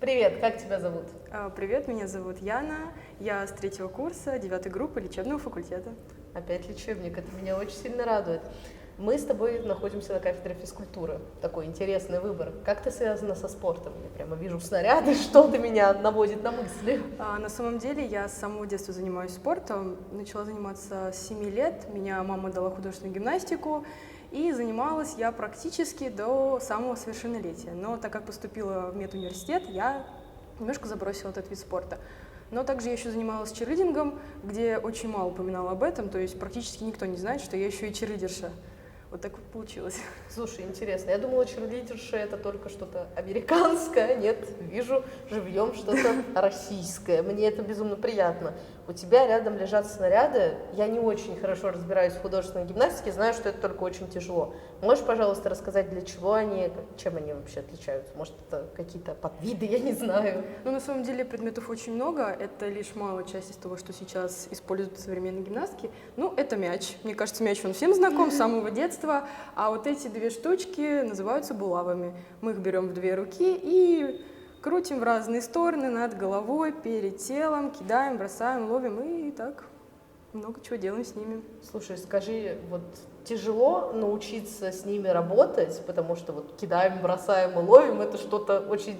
Привет, как тебя зовут? Привет, меня зовут Яна, я с 3-го курса 9-й группы лечебного факультета. Опять лечебник, это меня очень сильно радует. Мы с тобой находимся на кафедре физкультуры. Такой интересный выбор. Как ты связана со спортом? Я прямо вижу снаряды, что-то меня наводит на мысли. На самом деле я с самого детства занимаюсь спортом. Начала заниматься с 7 лет. Меня мама дала художественную гимнастику. И занималась я практически до самого совершеннолетия. Но так как поступила в медуниверситет, я немножко забросила этот вид спорта. Но также я еще занималась черлидингом, где очень мало упоминала об этом, то есть практически никто не знает, что я еще и черлидерша. Вот так вот получилось. Слушай, интересно. Я думала, черлидерша — это только что-то американское. Нет, вижу живьем что-то российское. Мне это безумно приятно. У тебя рядом лежат снаряды. Я не очень хорошо разбираюсь в художественной гимнастике, знаю, что это только очень тяжело. Можешь, пожалуйста, рассказать, для чего они, чем они вообще отличаются? Может, это какие-то подвиды, я не знаю. Ну, на самом деле предметов очень много. Это лишь малая часть из того, что сейчас используют в современной гимнастике. Ну, это мяч. Мне кажется, мяч он всем знаком с самого детства. А вот эти две штучки называются булавами. Мы их берем в 2 руки и крутим в разные стороны, над головой, перед телом, кидаем, бросаем, ловим и так много чего делаем с ними. Слушай, скажи, вот тяжело научиться с ними работать, потому что вот кидаем, бросаем и ловим, это что-то очень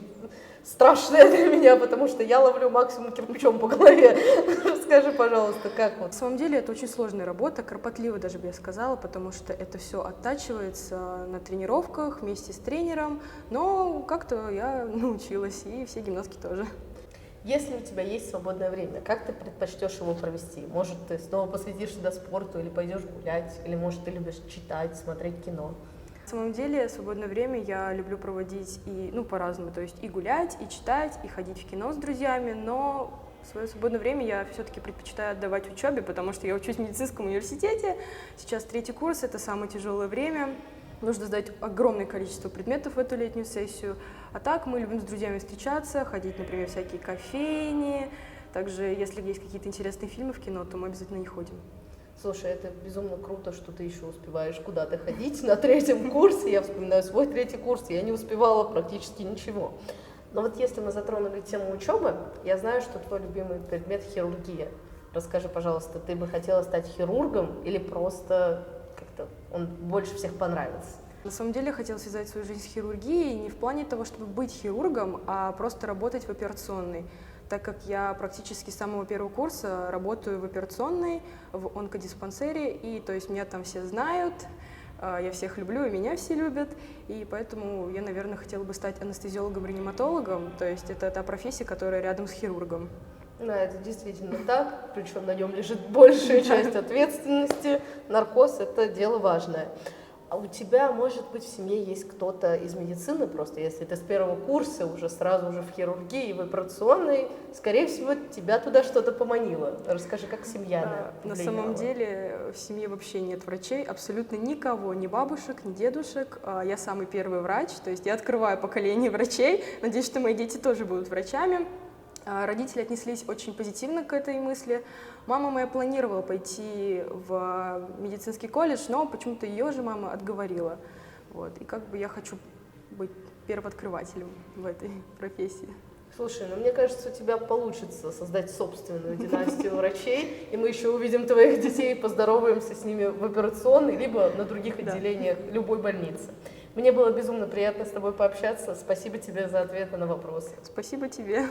страшное для меня, потому что я ловлю максимум кирпичом по голове. Скажи, пожалуйста, как вот? На самом деле это очень сложная работа, кропотливо даже бы я сказала, потому что это все оттачивается на тренировках вместе с тренером, но как-то я научилась, и все гимнастки тоже. Если у тебя есть свободное время, как ты предпочтешь его провести? Может, ты снова посвятишь себя спорту, или пойдешь гулять, или, может, ты любишь читать, смотреть кино? На самом деле, свободное время я люблю проводить по-разному, то есть и гулять, и читать, и ходить в кино с друзьями, но свое свободное время я все-таки предпочитаю отдавать учебе, потому что я учусь в медицинском университете, сейчас 3-й курс, это самое тяжелое время. Нужно сдать огромное количество предметов в эту летнюю сессию. А так мы любим с друзьями встречаться, ходить, например, в всякие кофейни. Также, если есть какие-то интересные фильмы в кино, то мы обязательно не ходим. Слушай, это безумно круто, что ты еще успеваешь куда-то ходить на 3-м курсе. Я вспоминаю свой 3-й курс, я не успевала практически ничего. Но вот если мы затронули тему учебы, я знаю, что твой любимый предмет — хирургия. Расскажи, пожалуйста, ты бы хотела стать хирургом или просто как-то он больше всех понравился? На самом деле я хотела связать свою жизнь с хирургией не в плане того, чтобы быть хирургом, а просто работать в операционной, так как я практически с самого 1-го курса работаю в операционной, в онкодиспансере, и то есть меня там все знают, я всех люблю, и меня все любят, и поэтому я, наверное, хотела бы стать анестезиологом-реаниматологом, то есть это та профессия, которая рядом с хирургом. Да, это действительно так, причем на нем лежит большая часть ответственности. Наркоз — это дело важное. А у тебя, может быть, в семье есть кто-то из медицины, просто если ты с 1-го курса уже сразу же в хирургии, в операционной, скорее всего, тебя туда что-то поманило. Расскажи, как семья на самом деле в семье вообще нет врачей, абсолютно никого, ни бабушек, ни дедушек. Я самый первый врач, то есть я открываю поколение врачей. Надеюсь, что мои дети тоже будут врачами. Родители отнеслись очень позитивно к этой мысли. Мама моя планировала пойти в медицинский колледж, но почему-то ее же мама отговорила. Вот. И как бы я хочу быть первооткрывателем в этой профессии. Слушай, ну мне кажется, у тебя получится создать собственную династию врачей, и мы еще увидим твоих детей, поздороваемся с ними в операционной, либо на других отделениях любой больницы. Мне было безумно приятно с тобой пообщаться. Спасибо тебе за ответы на вопросы. Спасибо тебе.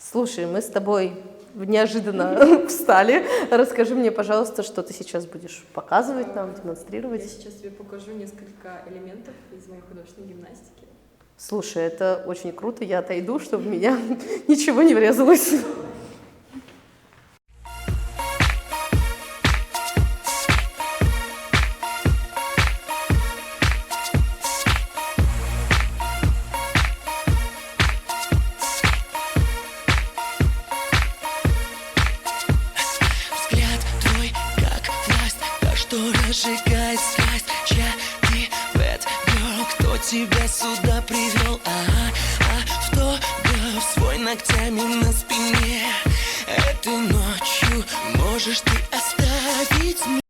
Слушай, мы с тобой неожиданно встали. Расскажи мне, пожалуйста, что ты сейчас будешь показывать нам, демонстрировать. Я сейчас тебе покажу несколько элементов из моей художественной гимнастики. Слушай, это очень круто. Я отойду, чтобы в меня ничего не врезалось. Что разжигает страсть, чья ты bad girl, кто тебя сюда привел, автограф свой ногтями на спине. Этой ночью можешь ты оставить